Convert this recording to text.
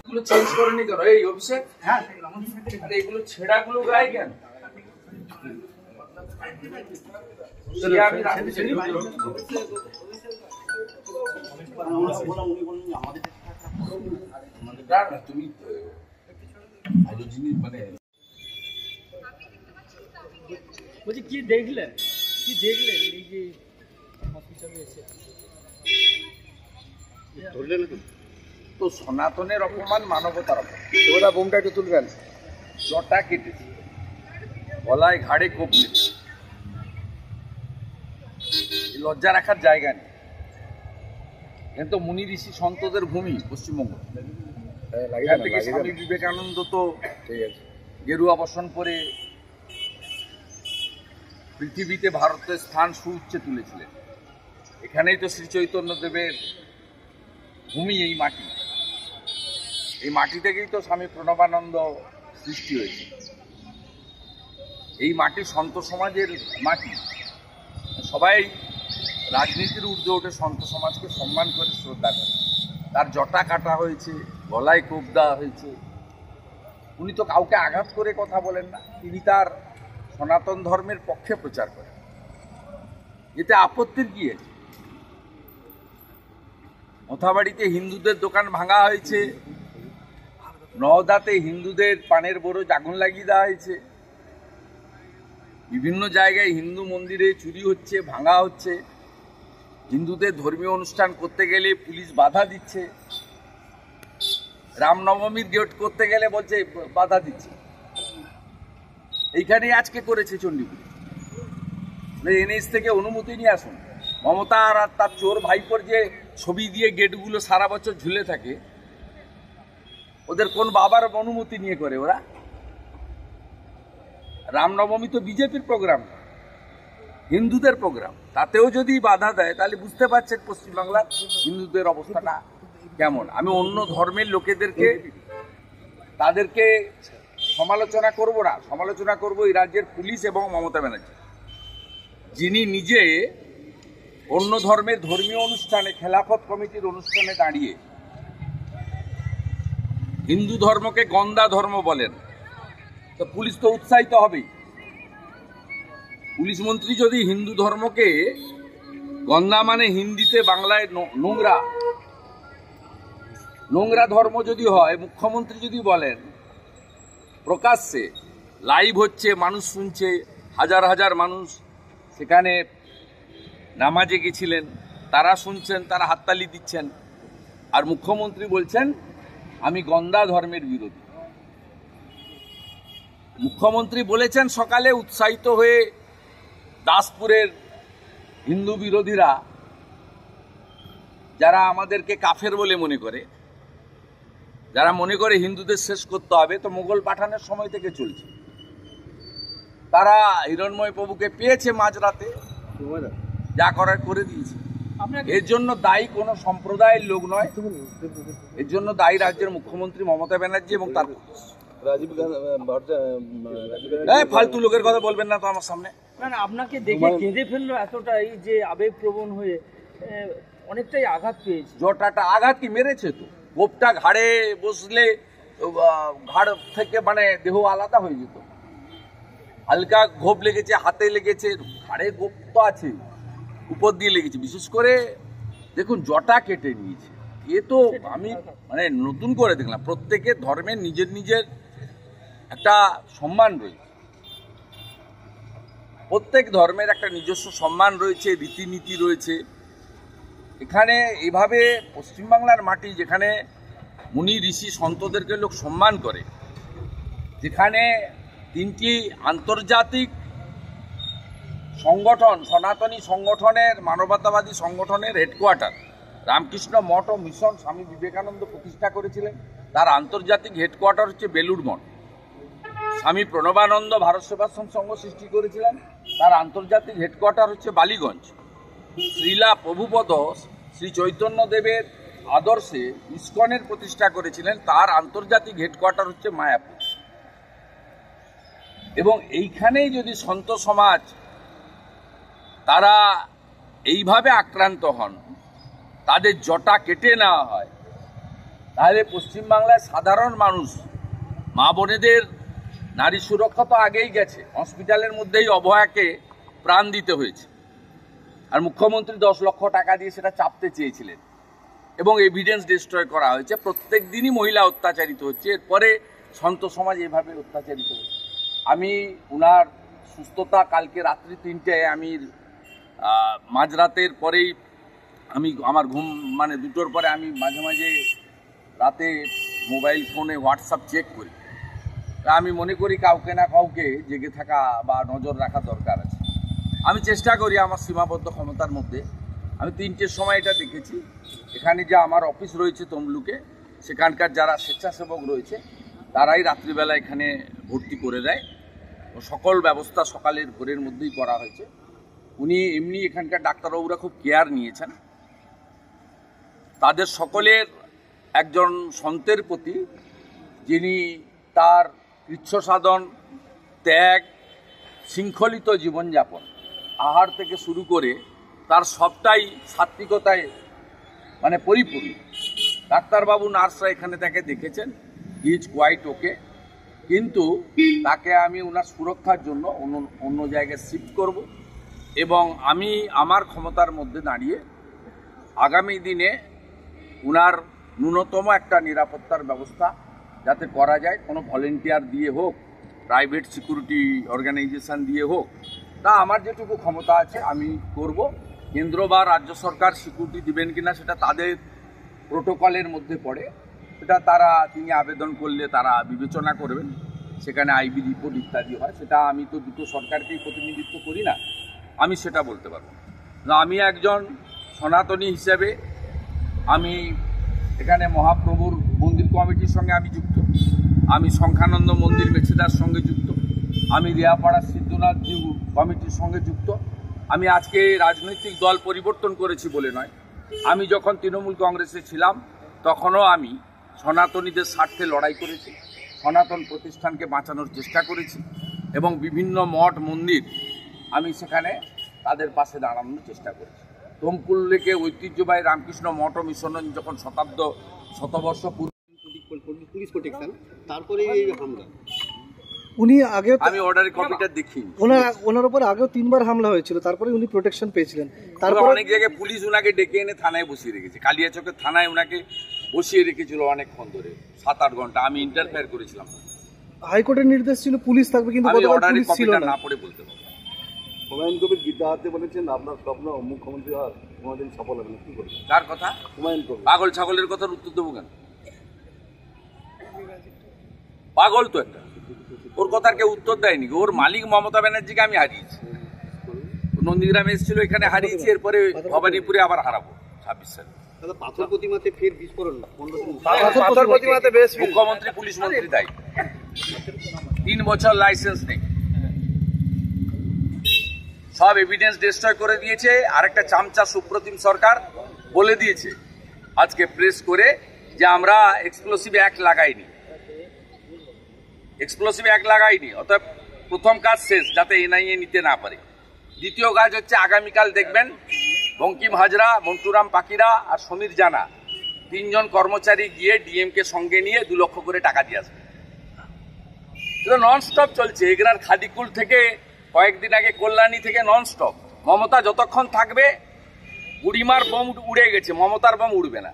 এগুলো চেঞ্জ করেনি কেন এই অভিষেক? হ্যাঁ, এগুলো ছেঁড়াগুলো গায়ে কেন? তুমি ভালো জিনিস মানে বলছি কি দেখলেন এই যে হসপিটালে এসে? ধরলেন তো সনাতনের অপমান, মানবতার অপমান। ওরা বোমটা একটু তুলবেন। জটা কেটেছে, গলায় ঘাড়ে কোপ লেগেছে, লজ্জা রাখার জায়গা নেই। কিন্তু মুনি ঋষি সন্তদের ভূমি পশ্চিমবঙ্গ। থেকে স্বামী বিবেকানন্দ তো গেরুয়া বসন করে পৃথিবীতে ভারতের স্থান সুউচ্চে তুলেছিলেন। এখানেই তো শ্রী চৈতন্য দেবের ভূমি, এই মাটি। এই মাটি থেকেই তো স্বামী প্রণবানন্দ সৃষ্টি হয়েছে। এই মাটি সন্ত সমাজের মাটি। সবাই রাজনীতির ঊর্ধ্বে ওঠে, সন্ত সমাজকে সম্মান করে, শ্রদ্ধা করে। তার জটা কাটা হয়েছে, গলায় কোপ দেওয়া হয়েছে। উনি তো কাউকে আঘাত করে কথা বলেন না, তিনি তার সনাতন ধর্মের পক্ষে প্রচার করেন। এতে আপত্তির কি আছে? মথাবাড়িতে হিন্দুদের দোকান ভাঙা হয়েছে, নওদাতে হিন্দুদের পানের বরজ আগুন লাগিয়ে দেওয়া হয়েছে, বিভিন্ন জায়গায় হিন্দু মন্দিরে চুরি হচ্ছে, ভাঙা হচ্ছে, হিন্দুদের ধর্মীয় অনুষ্ঠান করতে গেলে পুলিশ বাধা দিচ্ছে, রামনবমীর গেট করতে গেলে বলছে বাধা দিচ্ছে। এইখানেই আজকে করেছে চণ্ডীপুরে। এনএস থেকে অনুমতি নিয়ে আসুন। মমতা আর তার চোর ভাইপোর যে ছবি দিয়ে গেটগুলো সারা বছর ঝুলে থাকে, ওদের কোন বাবার অনুমতি নিয়ে করে ওরা? রামনবমী তো বিজেপির প্রোগ্রাম, হিন্দুদের প্রোগ্রাম। তাতেও যদি বাধা দেয় তাহলে বুঝতে পারছেন পশ্চিমবাংলার হিন্দুদের অবস্থাটা কেমন। আমি অন্য ধর্মের লোকেদেরকে তাদেরকে সমালোচনা করব না, সমালোচনা করব এই রাজ্যের পুলিশ এবং মমতা ব্যানার্জি, যিনি নিজে অন্য ধর্মের ধর্মীয় অনুষ্ঠানে, খেলাফত কমিটির অনুষ্ঠানে দাঁড়িয়ে হিন্দু ধর্মকে গন্দা ধর্ম বলেন। তো পুলিশ তো উৎসাহিত হবেই। পুলিশ মন্ত্রী যদি হিন্দু ধর্মকে গন্দা মানে হিন্দিতে বাংলায় নোংরা, নোংরা ধর্ম যদি হয়, মুখ্যমন্ত্রী যদি বলেন প্রকাশ্যে, লাইভ হচ্ছে, মানুষ শুনছে, হাজার হাজার মানুষ সেখানে নামাজে গেছিলেন, তারা শুনছেন, তারা হাততালি দিচ্ছেন, আর মুখ্যমন্ত্রী বলছেন আমি গন্দা ধর্মের বিরোধী। মুখ্যমন্ত্রী বলেছেন সকালে উৎসাহিত হয়ে দাসপুরের হিন্দু বিরোধীরা, যারা আমাদেরকে কাফের বলে মনে করে, যারা মনে করে হিন্দুদের শেষ করতে হবে, তো মোগল পাঠানোর সময় থেকে চলছে। তারা হিরণময় প্রভুকে পেয়েছে মাঝরাতে, যা করার করে দিয়েছে। এর জন্য দায়ী কোনো সম্প্রদায়ের লোক নয়, এর জন্য দায়ী রাজ্যের মুখ্যমন্ত্রী মমতা ব্যানার্জি এবং তার ফালতু লোকের কথা বলবেন না তো আমার সামনে। না, আপনাকে দেখে কেঁদে ফেললো এতটাই যে আবেগপ্রবণ হয়ে অনেকটাই আঘাত পেয়েছে। জটাটা আঘাত কি মেরেছে? তো গোপটা ঘাড়ে বসলে ঘাড় থেকে মানে দেহ আলাদা হয়ে যেত। হালকা গোপ লেগেছে, হাতে লেগেছে, ঘাড়ে গোপ তো আছে, উপর দিয়ে লেগেছে। বিশেষ করে দেখুন জটা কেটে নিয়েছে। এ তো আমি মানে নতুন করে দেখলাম। প্রত্যেকের ধর্মের নিজের নিজের একটা সম্মান রয়েছে, প্রত্যেক ধর্মের একটা নিজস্ব সম্মান রয়েছে, রীতিনীতি রয়েছে। এখানে এভাবে পশ্চিমবাংলার মাটি, যেখানে মুনি ঋষি সন্তদেরকে লোক সম্মান করে, যেখানে 3টি আন্তর্জাতিক সংগঠন, সনাতনী সংগঠনের, মানবতাবাদী সংগঠনের হেডকোয়ার্টার রামকৃষ্ণ মঠ ও মিশন স্বামী বিবেকানন্দ প্রতিষ্ঠা করেছিলেন, তার আন্তর্জাতিক হেডকোয়ার্টার হচ্ছে বেলুড় মঠ। স্বামী প্রণবানন্দ ভারত সেবাশ্রম সংঘ সৃষ্টি করেছিলেন, তার আন্তর্জাতিক হেডকোয়ার্টার হচ্ছে বালিগঞ্জ। শ্রীলা প্রভুপদ শ্রী চৈতন্য দেবের আদর্শে ইস্কনের প্রতিষ্ঠা করেছিলেন, তার আন্তর্জাতিক হেডকোয়ার্টার হচ্ছে মায়াপুর। এবং এইখানেই যদি সন্ত সমাজ তারা এইভাবে আক্রান্ত হন, তাদের জটা কেটে নেওয়া হয়, তাহলে পশ্চিমবাংলায় সাধারণ মানুষ, মা বোনেদের নারী সুরক্ষা তো আগেই গেছে, হসপিটালের মধ্যেই অভয়াকে প্রাণ দিতে হয়েছে, আর মুখ্যমন্ত্রী 10 লক্ষ টাকা দিয়ে সেটা চাপতে চেয়েছিলেন এবং এভিডেন্স ডিস্ট্রয় করা হয়েছে। প্রত্যেক দিনই মহিলা অত্যাচারিত হচ্ছে, এরপরে সন্ত সমাজ এভাবে অত্যাচারিত হচ্ছে। আমি উনার সুস্থতা, কালকে রাত্রি 3টায় আমি মাঝরাতের পরেই আমি আমার ঘুম মানে 2টোর পরে আমি মাঝে মাঝে রাতে মোবাইল ফোনে হোয়াটসঅ্যাপ চেক করি। তা আমি মনে করি কাউকে না কাউকে জেগে থাকা বা নজর রাখা দরকার আছে। আমি চেষ্টা করি আমার সীমাবদ্ধ ক্ষমতার মধ্যে। আমি 3টের সময় এটা দেখেছি, এখানে যে আমার অফিস রয়েছে তমলুকে, সেখানকার যারা স্বেচ্ছাসেবক রয়েছে তারাই রাত্রিবেলা এখানে ভর্তি করে দেয় ও সকল ব্যবস্থা সকালের ভোরের মধ্যেই করা হয়েছে। উনি এমনি এখানকার ডাক্তারবাবুরা খুব কেয়ার নিয়েছেন। তাদের সকলের একজন সন্তের প্রতি, যিনি তার কৃচ্ছ সাধন, ত্যাগ, শৃঙ্খলিত জীবনযাপন, আহার থেকে শুরু করে তার সবটাই সাত্বিকতায় মানে পরিপূর্ণ। ডাক্তারবাবু, নার্সরা এখানে তাকে দেখেছেন, হি ইজ কোয়াইট ওকে, কিন্তু তাকে আমি ওনার সুরক্ষার জন্য অন্য জায়গায় শিফট করব এবং আমি আমার ক্ষমতার মধ্যে দাঁড়িয়ে আগামী দিনে ওনার ন্যূনতম একটা নিরাপত্তার ব্যবস্থা যাতে করা যায়, কোনো ভলেন্টিয়ার দিয়ে হোক, প্রাইভেট সিকিউরিটি অর্গানাইজেশন দিয়ে হোক, তা আমার যেটুকু ক্ষমতা আছে আমি করব। কেন্দ্র বা রাজ্য সরকার সিকিউরিটি দিবেন কিনা সেটা তাদের প্রোটোকলের মধ্যে পড়ে, সেটা তিনি আবেদন করলে তারা বিবেচনা করবেন, সেখানে আইবি রিপোর্ট ইত্যাদি হয়। সেটা আমি তো দুটো সরকারকেই প্রতিনিধিত্ব করি না, আমি সেটা বলতে পারবো না। আমি একজন সনাতনী হিসেবে আমি এখানে মহাপ্রভুর মন্দির কমিটির সঙ্গে আমি যুক্ত, আমি সংখ্যানন্দ মন্দির মেছেদার সঙ্গে যুক্ত, আমি রিয়াপাড়া সিদ্ধনাথ জিউ কমিটির সঙ্গে যুক্ত। আমি আজকে রাজনৈতিক দল পরিবর্তন করেছি বলে নয়, আমি যখন তৃণমূল কংগ্রেসে ছিলাম তখনও আমি সনাতনীদের স্বার্থে লড়াই করেছি, সনাতন প্রতিষ্ঠানকে বাঁচানোর চেষ্টা করেছি এবং বিভিন্ন মঠ মন্দির আমি সেখানে তাদের পাশে দাঁড়ানোর চেষ্টা করেছি। তমকুল্লেকে ঐতিহ্যবাহী রামকৃষ্ণ মঠ ও মিশন যখন শতবর্ষ পুলিশ প্রোটেকশন, তারপরে এই হামলা। উনি আগে আমি অর্ডারের কপিটা দেখিনি, ওনার উপর আগেও 3বার হামলা হয়েছিল, তারপরে উনি প্রোটেকশন পেয়েছিলেন। তারপর অনেক জায়গায় পুলিশ উনাকে ডেকে এনে থানায় বসিয়ে রেখেছে, কালিয়াচকের থানায় উনাকে বসিয়ে রেখেছিল অনেকক্ষণ ধরে, 7-8 ঘন্টা। আমি ইন্টারফেয়ার করেছিলাম। হাইকোর্টের নির্দেশ ছিল পুলিশ থাকবে, কিন্তু আমি অর্ডারের কপিটা না পড়ে বলতে পারবো। হুমায়ুন কবির গীতা হাতে বলেছেন আপনার স্বপ্ন মুখ্যমন্ত্রী হওয়ার, কোনোদিন সফল হবে না, কি করবেন? তার কথা হুমায়ুন কবির পাগল ছাগলের কথার উত্তর দেবো কেন? পাগল তো একটা, ওর কথার কেউ উত্তর দেয়নি। ওর মালিক মমতা ব্যানার্জিকে আমি হারিয়েছি, নন্দীগ্রামে এসেছিল, এখানে হারিয়েছি, এরপরে ভবানীপুরে আবার হারাবো 26 সালে। পাথর প্রতিমাতে ফের বিস্ফোরণ, মুখ্যমন্ত্রী পুলিশ মন্ত্রী দায়ী, 3 বছর লাইসেন্স নেই, সব এভিডেন্স ডিস্ট্রয় করে দিয়েছে। আরেকটা চামচা সুপ্রতিম সরকার বলে দিয়েছে আজকে প্রেস করে যে আমরা এক্সপ্লোসিভ অ্যাক্ট লাগাইনি, অতএব প্রথম কাজ শেষ, যাতে এনআইএ নিতে না পারে। দ্বিতীয় কাজ হচ্ছে আগামীকাল দেখবেন বঙ্কিম হাজরা, মন্টুরাম পাকিরা আর সমীর জানা 3 জন কর্মচারী গিয়ে ডিএমকে সঙ্গে নিয়ে 2 লক্ষ করে টাকা দিয়ে আসবে। এটা ননস্টপ চলছে, এগরার খাদিকুল থেকে কয়েকদিন আগে কল্যাণী থেকে ননস্টপ। মমতা যতক্ষণ থাকবে, বুড়িমার বোম উড়ে গেছে, মমতার বোম উড়বে না।